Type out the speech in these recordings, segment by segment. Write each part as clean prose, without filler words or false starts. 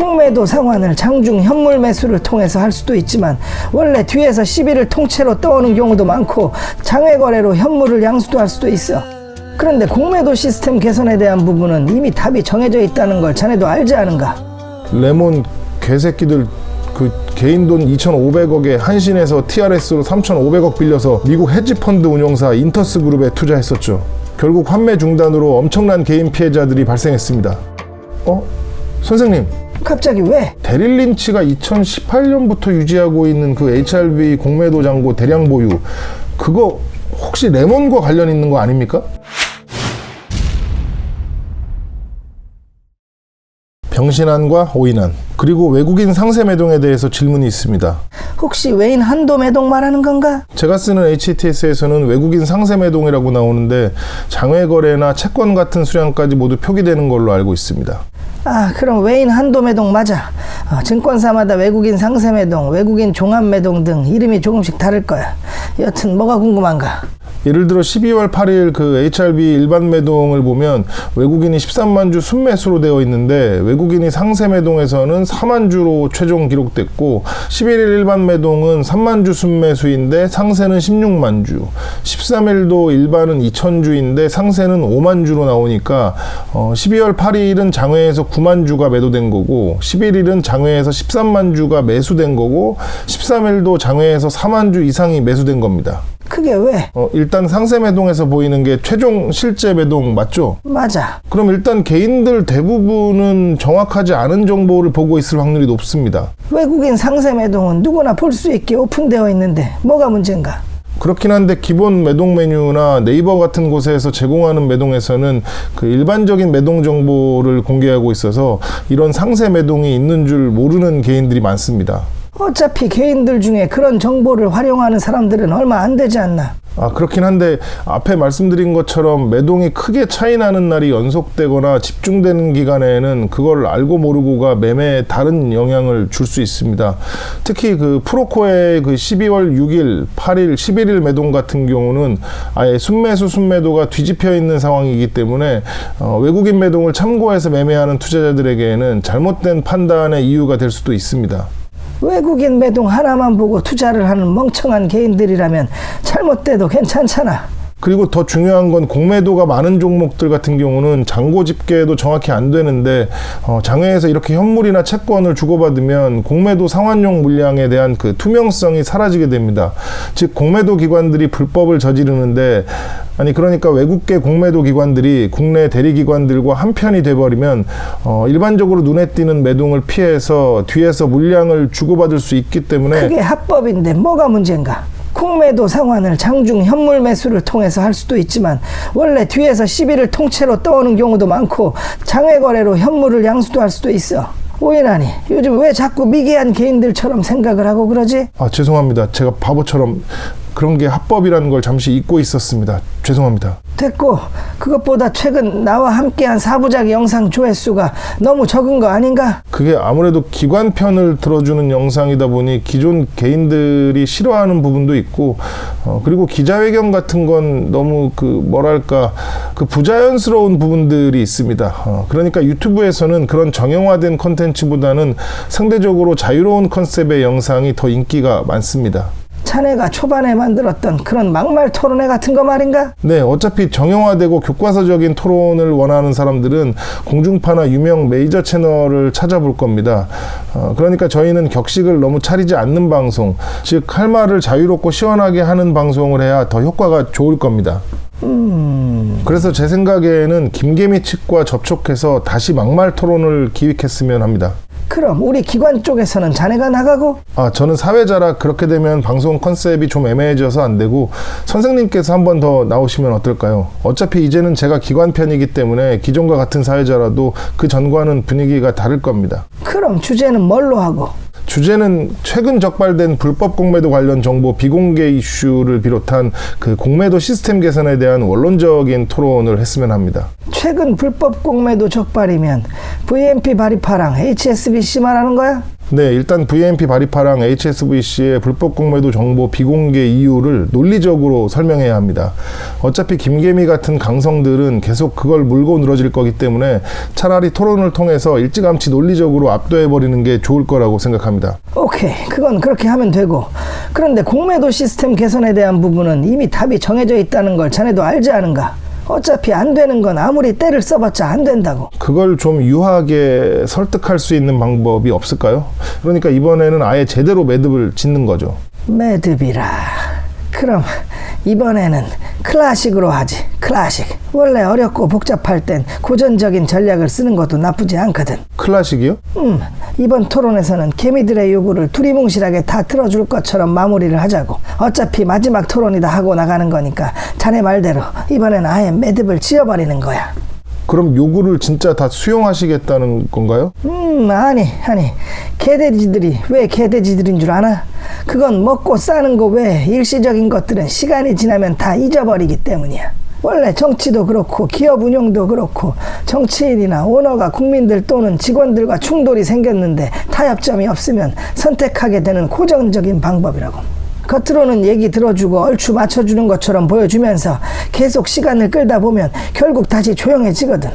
공매도 상환을 장중 현물 매수를 통해서 할 수도 있지만 원래 뒤에서 시비를 통째로 떠오는 경우도 많고 장외 거래로 현물을 양수도 할 수도 있어. 그런데 공매도 시스템 개선에 대한 부분은 이미 답이 정해져 있다는 걸 자네도 알지 않은가? 레몬 개새끼들 그 개인 돈 2,500억에 한신에서 TRS로 3,500억 빌려서 미국 헤지펀드 운용사 인터스 그룹에 투자했었죠. 결국 환매 중단으로 엄청난 개인 피해자들이 발생했습니다. 선생님, 갑자기 왜? 데릴 린치가 2018년부터 유지하고 있는 그 HRB 공매도 잔고 대량 보유, 그거 혹시 레몬과 관련 있는 거 아닙니까? 병신안과 오인안, 그리고 외국인 상세 매동에 대해서 질문이 있습니다. 혹시 외인 한도 매동 말하는 건가? 제가 쓰는 HTS에서는 외국인 상세 매동이라고 나오는데 장외 거래나 채권 같은 수량까지 모두 표기되는 걸로 알고 있습니다. 아, 그럼 외인 한도 매동 맞아. 증권사마다 외국인 상세 매동, 외국인 종합 매동 등 이름이 조금씩 다를 거야. 여튼 뭐가 궁금한가? 예를 들어 12월 8일 그 HRB 일반 매동을 보면 외국인이 13만 주 순매수로 되어 있는데 외국인이 상세 매동에서는 4만 주로 최종 기록됐고 11일 일반 매동은 3만 주 순매수인데 상세는 16만 주, 13일도 일반은 2천 주인데 상세는 5만 주로 나오니까 12월 8일은 장외에서 9만 주가 매도된 거고 11일은 장외에서 13만 주가 매수된 거고 13일도 장외에서 4만 주 이상이 매수된 겁니다. 그게 왜? 일단 상세 매동에서 보이는 게 최종 실제 매동 맞죠? 맞아. 그럼 일단 개인들 대부분은 정확하지 않은 정보를 보고 있을 확률이 높습니다. 외국인 상세 매동은 누구나 볼 수 있게 오픈되어 있는데 뭐가 문제인가? 그렇긴 한데 기본 매동 메뉴나 네이버 같은 곳에서 제공하는 매동에서는 그 일반적인 매동 정보를 공개하고 있어서 이런 상세 매동이 있는 줄 모르는 개인들이 많습니다. 어차피 개인들 중에 그런 정보를 활용하는 사람들은 얼마 안 되지 않나? 그렇긴 한데 앞에 말씀드린 것처럼 매동이 크게 차이 나는 날이 연속되거나 집중되는 기간에는 그걸 알고 모르고가 매매에 다른 영향을 줄 수 있습니다. 특히 그 프로코의 그 12월 6일, 8일, 11일 매동 같은 경우는 아예 순매수, 순매도가 뒤집혀 있는 상황이기 때문에 외국인 매동을 참고해서 매매하는 투자자들에게는 잘못된 판단의 이유가 될 수도 있습니다. 외국인 매동 하나만 보고 투자를 하는 멍청한 개인들이라면 잘못돼도 괜찮잖아. 그리고 더 중요한 건 공매도가 많은 종목들 같은 경우는 잔고 집계도 정확히 안 되는데 장외에서 이렇게 현물이나 채권을 주고받으면 공매도 상환용 물량에 대한 그 투명성이 사라지게 됩니다. 즉 공매도 기관들이 불법을 저지르는데 그러니까 외국계 공매도 기관들이 국내 대리기관들과 한편이 돼버리면 일반적으로 눈에 띄는 매동을 피해서 뒤에서 물량을 주고받을 수 있기 때문에 그게 합법인데 뭐가 문제인가? 공매도 상환을 장중 현물 매수를 통해서 할 수도 있지만 원래 뒤에서 시비를 통째로 떠오는 경우도 많고 장외 거래로 현물을 양수도 할 수도 있어. 오인하니 요즘 왜 자꾸 미개한 개인들처럼 생각을 하고 그러지? 죄송합니다. 제가 바보처럼 그런 게 합법이라는 걸 잠시 잊고 있었습니다. 죄송합니다. 됐고 그것보다 최근 나와 함께한 4부작 영상 조회수가 너무 적은 거 아닌가? 그게 아무래도 기관 편을 들어주는 영상이다 보니 기존 개인들이 싫어하는 부분도 있고 그리고 기자회견 같은 건 너무 그 부자연스러운 부분들이 있습니다. 그러니까 유튜브에서는 그런 정형화된 컨텐츠보다는 상대적으로 자유로운 컨셉의 영상이 더 인기가 많습니다. 자네가 초반에 만들었던 그런 막말 토론회 같은 거 말인가? 네, 어차피 정형화되고 교과서적인 토론을 원하는 사람들은 공중파나 유명 메이저 채널을 찾아볼 겁니다. 그러니까 저희는 격식을 너무 차리지 않는 방송, 즉 할 말을 자유롭고 시원하게 하는 방송을 해야 더 효과가 좋을 겁니다. 그래서 제 생각에는 김개미 측과 접촉해서 다시 막말 토론을 기획했으면 합니다. 그럼 우리 기관 쪽에서는 자네가 나가고? 저는 사회자라 그렇게 되면 방송 컨셉이 좀 애매해져서 안 되고 선생님께서 한 번 더 나오시면 어떨까요? 어차피 이제는 제가 기관 편이기 때문에 기존과 같은 사회자라도 그 전과는 분위기가 다를 겁니다. 그럼 주제는 뭘로 하고? 주제는 최근 적발된 불법 공매도 관련 정보 비공개 이슈를 비롯한 그 공매도 시스템 개선에 대한 원론적인 토론을 했으면 합니다. 최근 불법 공매도 적발이면 VMP 발의파랑 HSBC 말하는 거야? 네, 일단 VMP 바리파랑 HSBC의 불법 공매도 정보 비공개 이유를 논리적으로 설명해야 합니다. 어차피 김개미 같은 강성들은 계속 그걸 물고 늘어질 거기 때문에 차라리 토론을 통해서 일찌감치 논리적으로 압도해버리는 게 좋을 거라고 생각합니다. 오케이, 그건 그렇게 하면 되고, 그런데 공매도 시스템 개선에 대한 부분은 이미 답이 정해져 있다는 걸 자네도 알지 않은가? 어차피 안 되는 건 아무리 때를 써봤자 안 된다고. 그걸 좀 유하게 설득할 수 있는 방법이 없을까요? 그러니까 이번에는 아예 제대로 매듭을 짓는 거죠. 매듭이라. 그럼 이번에는 클래식으로 하지. 클래식. 원래 어렵고 복잡할 땐 고전적인 전략을 쓰는 것도 나쁘지 않거든. 클래식이요? 이번 토론에서는 개미들의 요구를 두리뭉실하게 다 들어줄 것처럼 마무리를 하자고. 어차피 마지막 토론이다 하고 나가는 거니까 자네 말대로 이번엔 아예 매듭을 지어버리는 거야. 그럼 요구를 진짜 다 수용하시겠다는 건가요? 아니. 개돼지들이 왜 개돼지들인 줄 아나? 그건 먹고 싸는 거 외에 일시적인 것들은 시간이 지나면 다 잊어버리기 때문이야. 원래 정치도 그렇고 기업 운영도 그렇고 정치인이나 오너가 국민들 또는 직원들과 충돌이 생겼는데 타협점이 없으면 선택하게 되는 고정적인 방법이라고. 겉으로는 얘기 들어주고 얼추 맞춰주는 것처럼 보여주면서 계속 시간을 끌다 보면 결국 다시 조용해지거든.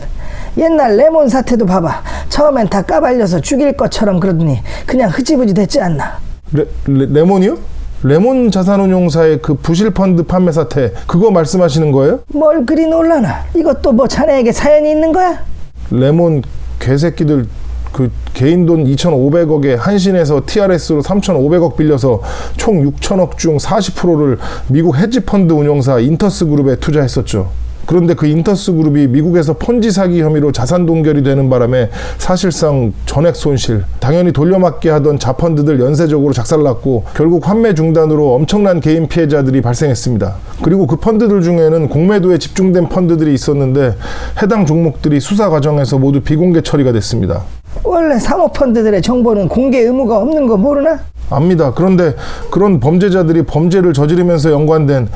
옛날 레몬 사태도 봐봐. 처음엔 다 까발려서 죽일 것처럼 그러더니 그냥 흐지부지 됐지 않나. 레몬이요? 레몬 자산운용사의 그 부실펀드 판매 사태, 그거 말씀하시는 거예요? 뭘 그리 놀라나. 이것도 뭐 자네에게 사연이 있는 거야? 레몬 개새끼들 그 개인 돈 2,500억에 한신에서 TRS로 3,500억 빌려서 총 6천억 중 40%를 미국 헤지펀드 운용사 인터스 그룹에 투자했었죠. 그런데 그 인터스 그룹이 미국에서 폰지 사기 혐의로 자산 동결이 되는 바람에 사실상 전액 손실, 당연히 돌려막기 하던 자펀드들 연쇄적으로 작살났고 결국 환매 중단으로 엄청난 개인 피해자들이 발생했습니다. 그리고 그 펀드들 중에는 공매도에 집중된 펀드들이 있었는데 해당 종목들이 수사 과정에서 모두 비공개 처리가 됐습니다. 원래 사모펀드들의 정보는 공개 의무가 없는 거 모르나? 압니다. 그런데 그런 범죄자들이 범죄를 저지르면서 연관된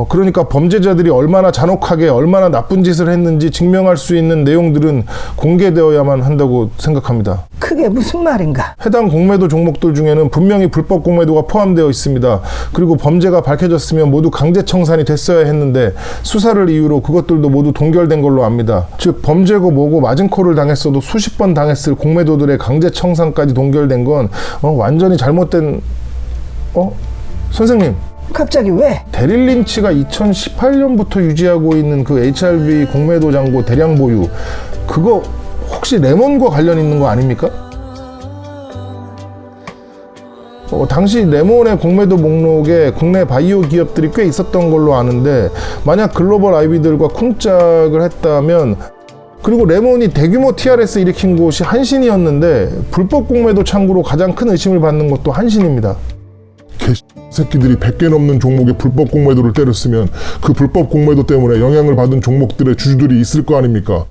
그러니까 범죄자들이 얼마나 잔혹하게 얼마나 나쁜 짓을 했는지 증명할 수 있는 내용들은 공개되어야만 한다고 생각합니다. 그게 무슨 말인가? 해당 공매도 종목들 중에는 분명히 불법 공매도가 포함되어 있습니다. 그리고 범죄가 밝혀졌으면 모두 강제 청산이 됐어야 했는데 수사를 이유로 그것들도 모두 동결된 걸로 압니다. 즉 범죄고 뭐고 맞은 코를 당했어도 수십 번 당했을 공매도들의 강제 청산까지 동결된 건 완전히 잘못된 선생님, 갑자기 왜? 데릴 린치가 2018년부터 유지하고 있는 그 HRB 공매도 잔고 대량 보유, 그거 혹시 레몬과 관련 있는 거 아닙니까? 당시 레몬의 공매도 목록에 국내 바이오 기업들이 꽤 있었던 걸로 아는데 만약 글로벌 IB들과 쿵짝을 했다면, 그리고 레몬이 대규모 TRS 일으킨 곳이 한신이었는데 불법 공매도 창구로 가장 큰 의심을 받는 것도 한신입니다. 새끼들이 100개 넘는 종목에 불법 공매도를 때렸으면 그 불법 공매도 때문에 영향을 받은 종목들의 주주들이 있을 거 아닙니까?